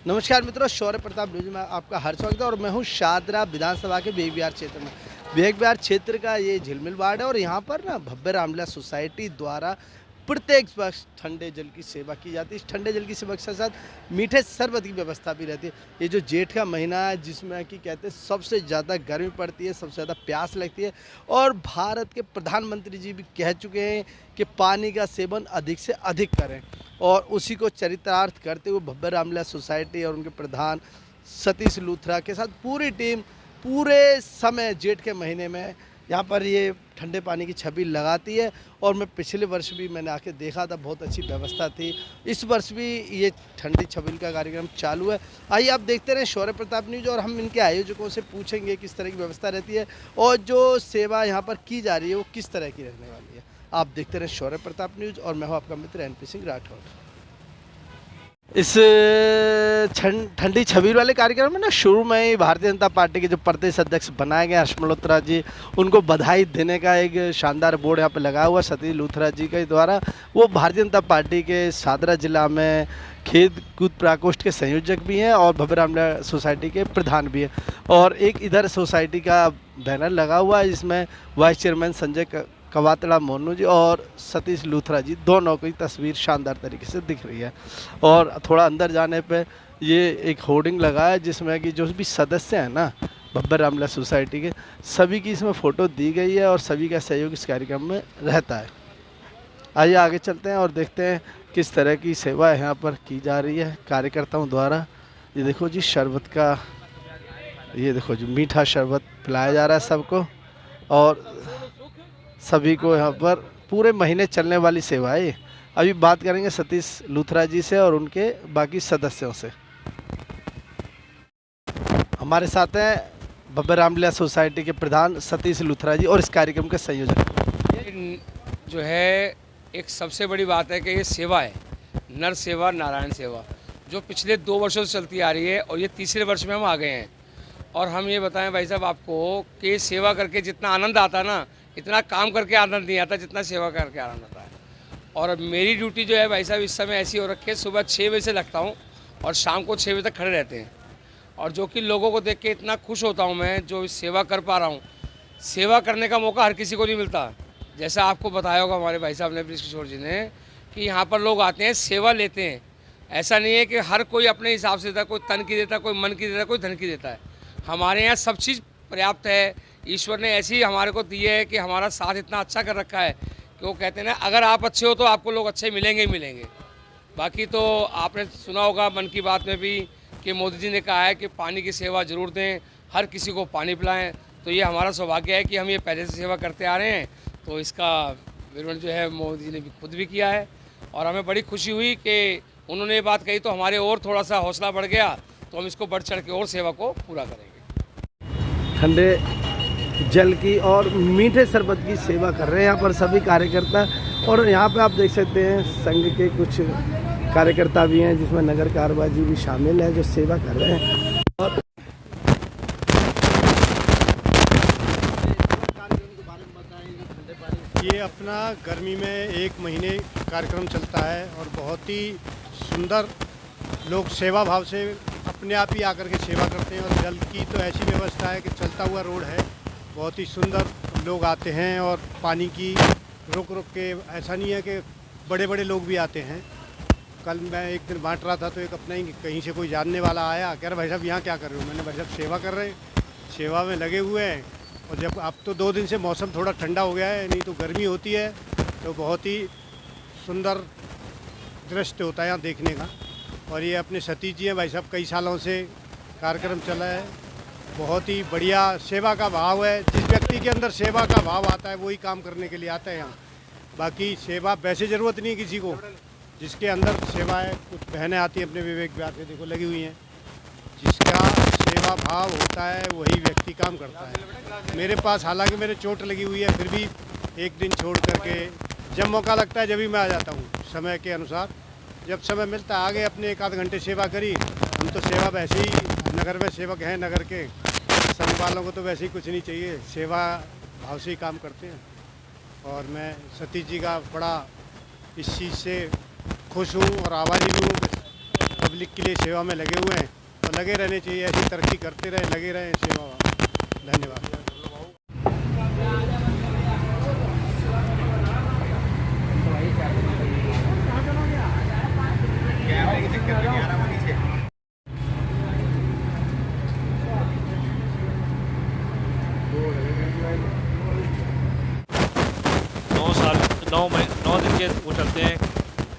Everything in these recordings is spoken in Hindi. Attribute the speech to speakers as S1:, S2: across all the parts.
S1: नमस्कार मित्रों, शौर्य प्रताप न्यूज में आपका हर स्वागत है। और मैं हूं शादरा विधानसभा के बेग बिहार क्षेत्र में। बेग बिहार क्षेत्र का ये झिलमिल वार्ड है और यहाँ पर ना भव्य रामलीला सोसाइटी द्वारा प्रत्येक वक्त ठंडे जल की सेवा की जाती है। इस ठंडे जल की सेवा के साथ साथ मीठे शरबत की व्यवस्था भी रहती है। ये जो जेठ का महीना है जिसमें कि कहते हैं सबसे ज़्यादा गर्मी पड़ती है, सबसे ज़्यादा प्यास लगती है और भारत के प्रधानमंत्री जी भी कह चुके हैं कि पानी का सेवन अधिक से अधिक करें। और उसी को चरितार्थ करते हुए भव्य रामलीला सोसाइटी और उनके प्रधान सतीश लूथरा के साथ पूरी टीम पूरे समय जेठ के महीने में यहाँ पर ये ठंडे पानी की छबील लगाती है। और मैं पिछले वर्ष भी मैंने आके देखा था, बहुत अच्छी व्यवस्था थी। इस वर्ष भी ये ठंडी छबील का कार्यक्रम चालू है। आइए आप देखते रहें शौर्य प्रताप न्यूज और हम इनके आयोजकों से पूछेंगे किस तरह की व्यवस्था रहती है और जो सेवा यहाँ पर की जा रही है वो किस तरह की रहने वाली है। आप देखते रहें शौर्य प्रताप न्यूज और मैं हूँ आपका मित्र एनपी सिंह राठौर। इस ठंडी छबील वाले कार्यक्रम में ना शुरू में ही भारतीय जनता पार्टी के जो प्रदेश अध्यक्ष बनाए गए हर्ष मल्होत्रा जी, उनको बधाई देने का एक शानदार बोर्ड यहाँ पे लगा हुआ सतीश लूथरा जी के द्वारा। वो भारतीय जनता पार्टी के शादरा जिला में खेल कूद प्रकोष्ठ के संयोजक भी हैं और भव्य रामलीला सोसाइटी के प्रधान भी हैं। और एक इधर सोसाइटी का बैनर लगा हुआ है जिसमें वाइस चेयरमैन संजय कवातड़ा मोनू जी और सतीश लूथरा जी दोनों की तस्वीर शानदार तरीके से दिख रही है। और थोड़ा अंदर जाने पे ये एक होर्डिंग लगा है जिसमें कि जो भी सदस्य हैं ना भव्य रामलीला सोसाइटी के, सभी की इसमें फ़ोटो दी गई है और सभी का सहयोग इस कार्यक्रम में रहता है। आइए आगे चलते हैं और देखते हैं किस तरह की सेवा यहाँ पर की जा रही है कार्यकर्ताओं द्वारा। ये देखो जी शरबत का, ये देखो जी मीठा शरबत पिलाया जा रहा है सबको और सभी को यहाँ पर पूरे महीने चलने वाली सेवा है। अभी बात करेंगे सतीश लूथरा जी से और उनके बाकी सदस्यों से। हमारे साथ हैं भव्य रामलीला सोसाइटी के प्रधान सतीश लूथरा जी और इस कार्यक्रम के संयोजक।
S2: जो है एक सबसे बड़ी बात है कि ये सेवा है, नर सेवा नारायण सेवा, जो पिछले 2 वर्षों से चलती आ रही है और ये तीसरे वर्ष में हम आ गए हैं। और हम ये बताएं भाई साहब आपको कि सेवा करके जितना आनंद आता ना, इतना काम करके आनंद नहीं आता जितना सेवा करके आनंद आता है। और मेरी ड्यूटी जो है भाई साहब इस समय ऐसी हो रखी है, सुबह 6 बजे से लगता हूँ और शाम को 6 बजे तक खड़े रहते हैं। और जो कि लोगों को देख के इतना खुश होता हूँ मैं, जो सेवा कर पा रहा हूँ। सेवा करने का मौका हर किसी को नहीं मिलता। जैसा आपको बताया होगा हमारे भाई साहब ने, ब्रिज किशोर जी ने, कि यहाँ पर लोग आते हैं सेवा लेते हैं। ऐसा नहीं है कि हर कोई अपने हिसाब से देता, कोई तन की देता, कोई मन की देता, कोई धन की देता है। हमारे यहाँ सब चीज़ पर्याप्त है। ईश्वर ने ऐसी हमारे को दी है कि हमारा साथ इतना अच्छा कर रखा है कि वो कहते हैं ना, अगर आप अच्छे हो तो आपको लोग अच्छे मिलेंगे ही मिलेंगे। बाकी तो आपने सुना होगा मन की बात में भी कि मोदी जी ने कहा है कि पानी की सेवा जरूर दें, हर किसी को पानी पिलाएं। तो ये हमारा सौभाग्य है कि हम ये पहले से सेवा करते आ रहे हैं। तो इसका विवरण जो है मोदी जी ने भी खुद भी किया है और हमें बड़ी खुशी हुई कि उन्होंने ये बात कही तो हमारे और थोड़ा सा हौसला बढ़ गया। तो हम इसको बढ़ चढ़ के और सेवा को पूरा करेंगे।
S1: ठंडे जल की और मीठे शरबत की सेवा कर रहे हैं यहाँ पर सभी कार्यकर्ता। और यहाँ पे आप देख सकते हैं संघ के कुछ कार्यकर्ता भी हैं जिसमें नगर कारबाजी भी शामिल है जो सेवा कर रहे हैं। और
S3: ये अपना गर्मी में 1 महीने कार्यक्रम चलता है और बहुत ही सुंदर लोग सेवा भाव से अपने आप ही आकर के सेवा करते हैं। और जल की तो ऐसी व्यवस्था है कि चलता हुआ रोड है, बहुत ही सुंदर लोग आते हैं और पानी की रुक रुक के, ऐसा नहीं है कि बड़े बड़े लोग भी आते हैं। कल मैं एक दिन बांट रहा था तो एक अपना ही कहीं से कोई जानने वाला आया, कह रहा भाई साहब यहाँ क्या कर रहे हो। मैंने भाई साहब सेवा कर रहे हैं, सेवा में लगे हुए हैं। और जब अब तो 2 दिन से मौसम थोड़ा ठंडा हो गया है, नहीं तो गर्मी होती है तो बहुत ही सुंदर दृश्य होता है यहाँ देखने का। और ये अपने सतीश जी हैं भाई साहब, कई सालों से कार्यक्रम चला है, बहुत ही बढ़िया सेवा का भाव है। जिस व्यक्ति के अंदर सेवा का भाव आता है वही काम करने के लिए आता है यहाँ। बाकी सेवा वैसे ज़रूरत नहीं किसी को, जिसके अंदर सेवा है। कुछ बहनें आती हैं अपने विवेक विहार से, देखो लगी हुई हैं। जिसका सेवा भाव होता है वही व्यक्ति काम करता है। मेरे पास हालांकि मेरे चोट लगी हुई है, फिर भी एक दिन छोड़ करके जब मौका लगता है जब भी मैं आ जाता हूँ समय के अनुसार। जब समय मिलता है आगे अपने 1 आध घंटे सेवा करी। हम तो सेवा वैसे ही नगर में सेवक हैं, नगर के संघ वालों को तो वैसे ही कुछ नहीं चाहिए, सेवा भाव से ही काम करते हैं। और मैं सतीश जी का बड़ा इस चीज़ से खुश हूँ और आभारी भी हूँ। पब्लिक के लिए सेवा में लगे हुए हैं और लगे रहने चाहिए, ऐसी तरक्की करते रहें, लगे रहें सेवा में। धन्यवाद।
S4: नौ दिन के वो चलते हैं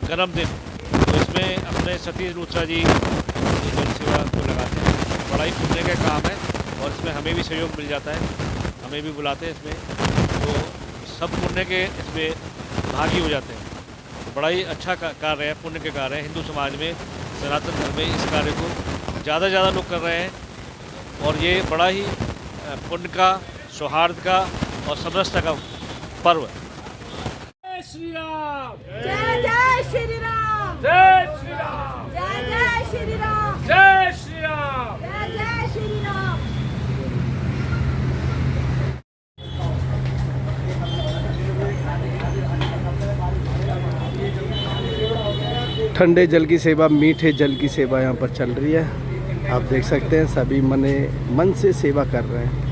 S4: गर्म दिन, तो इसमें अपने सतीश लूथरा जी जल सेवा को लगाते हैं। बड़ा ही पुण्य का काम है और इसमें हमें भी सहयोग मिल जाता है, हमें भी बुलाते हैं इसमें, तो सब पुण्य के इसमें भागी हो जाते हैं। तो बड़ा ही अच्छा कार्य है, पुण्य के कार्य है। हिंदू समाज में, सनातन धर्म में इस कार्य को ज़्यादा से ज़्यादा लोग कर रहे हैं और ये बड़ा ही पुण्य का, सौहार्द का और समरसता का पर्व है।
S5: श्री राम,
S6: जय जय श्री राम,
S5: जय श्री राम,
S6: जय जय श्री राम,
S5: जय श्री राम।
S6: जय जय श्री राम।
S1: ठंडे जल की सेवा, मीठे जल की सेवा यहाँ पर चल रही है। आप देख सकते हैं सभी मन से सेवा कर रहे हैं।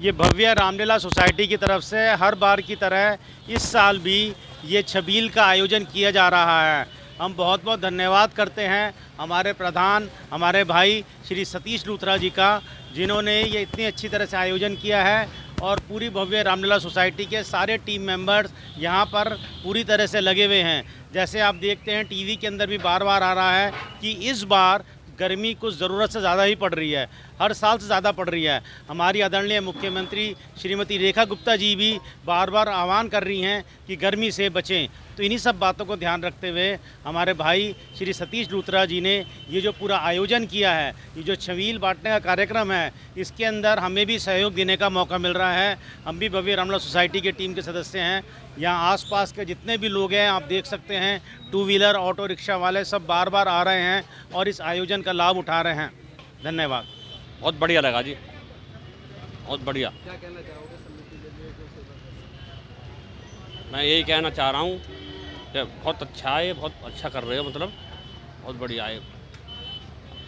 S7: ये भव्य रामलीला सोसाइटी की तरफ से हर बार की तरह इस साल भी ये छबील का आयोजन किया जा रहा है। हम बहुत बहुत धन्यवाद करते हैं हमारे प्रधान, हमारे भाई श्री सतीश लूथरा जी का, जिन्होंने ये इतनी अच्छी तरह से आयोजन किया है और पूरी भव्य रामलीला सोसाइटी के सारे टीम मेंबर्स यहाँ पर पूरी तरह से लगे हुए हैं। जैसे आप देखते हैं टीवी के अंदर भी बार बार आ रहा है कि इस बार गर्मी कुछ ज़रूरत से ज़्यादा ही पड़ रही है, हर साल से ज़्यादा पड़ रही है। हमारी आदरणीय मुख्यमंत्री श्रीमती रेखा गुप्ता जी भी बार बार आह्वान कर रही हैं कि गर्मी से बचें। तो इन्हीं सब बातों को ध्यान रखते हुए हमारे भाई श्री सतीश लूथरा जी ने ये जो पूरा आयोजन किया है, ये जो छबील बांटने का कार्यक्रम है, इसके अंदर हमें भी सहयोग देने का मौका मिल रहा है। हम भी भव्य रामलीला सोसाइटी के टीम के सदस्य हैं। यहाँ आसपास के जितने भी लोग हैं, आप देख सकते हैं, टू व्हीलर, ऑटो रिक्शा वाले सब बार बार आ रहे हैं और इस आयोजन का लाभ उठा रहे हैं। धन्यवाद।
S4: बहुत बढ़िया लगा जी, बहुत बढ़िया।
S1: क्या कहना चाहोगे समिति के लिए जो सेवा कर रही है?
S4: मैं यही कहना चाह रहा हूँ कि बहुत अच्छा है, बहुत अच्छा कर रहे हो, मतलब बहुत बढ़िया है।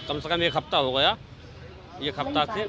S4: कम से कम एक हफ्ता हो गया, एक हफ्ता से